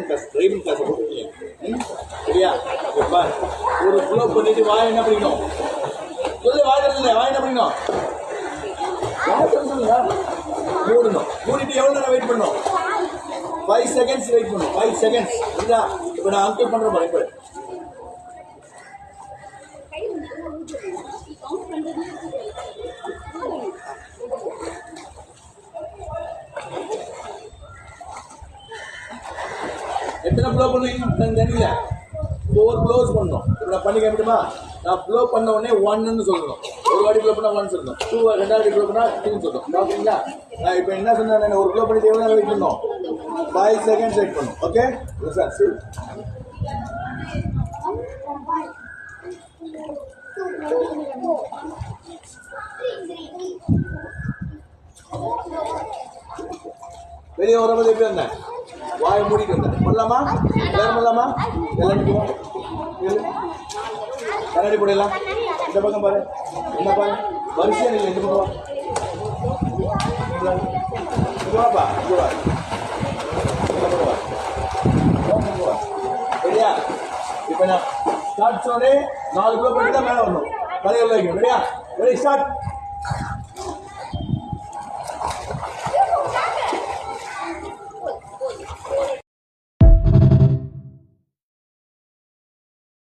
Driving class போட்டுருக்கீங்க சரியா? இப்போ ஒரு ஃப்ளோ பண்ணிட்டு வாய் என்ன பண்ணிக்கணும் சொல்லு, வாய் இல்லை வாய் என்ன பண்ணிக்கணும், வாய் சொல்லுங்க, மூடணும். மூடிட்டு எவ்வளோ நேரம் வெயிட் பண்ணணும்? 5 செகண்ட்ஸ் வெயிட் பண்ணணும். 5 செகண்ட்ஸ் இல்லையா? இப்போ நான் அங்கிள் பண்ணுற மாதிரி இப்போ எத்தனை ப்ளோ பண்ணுவீங்க தெரியல. 4 ப்ளோஸ் பண்ணணும். இப்போ நான் பண்ணி காமிட்டுமா? நான் ப்ளோ பண்ண உடனே 1ன்னு சொல்லணும். ஒரு வாட்டி ப்ளோ பண்ணால் 1 சொல்லணும். 2 ரெண்டாவது ப்ளோ பண்ணால் 2 சொல்லணும். ஓகேங்களா? நான் இப்போ என்ன சொன்னேன், ஒரு ப்ளோ பண்ணிட்டு எவ்வளோ வெயிட் பண்ணணும்? 5 செகண்ட்ஸ் வெயிட் பண்ணணும். ஓகே சார் சரி. வெளியே வரும்போது எப்படி வந்தேன்? வாயை மூடிட்டு வந்தேன். பண்ணலாமா? எல்லாரும் பண்ணலாமா? எல்லாரும் கண்ணாடி போடலாம். இந்த பக்கம் பாரு, என்ன பாரு, வரிசையா இல்லை. இந்த பக்கம் வாப்பா, சரியா? இப்போ நான் ஸ்டார்ட் சொன்னே 4 கிலோ போட்டு தான் மேலே வரணும். தலையில் வைக்கணும். ரெடியா? Ready start.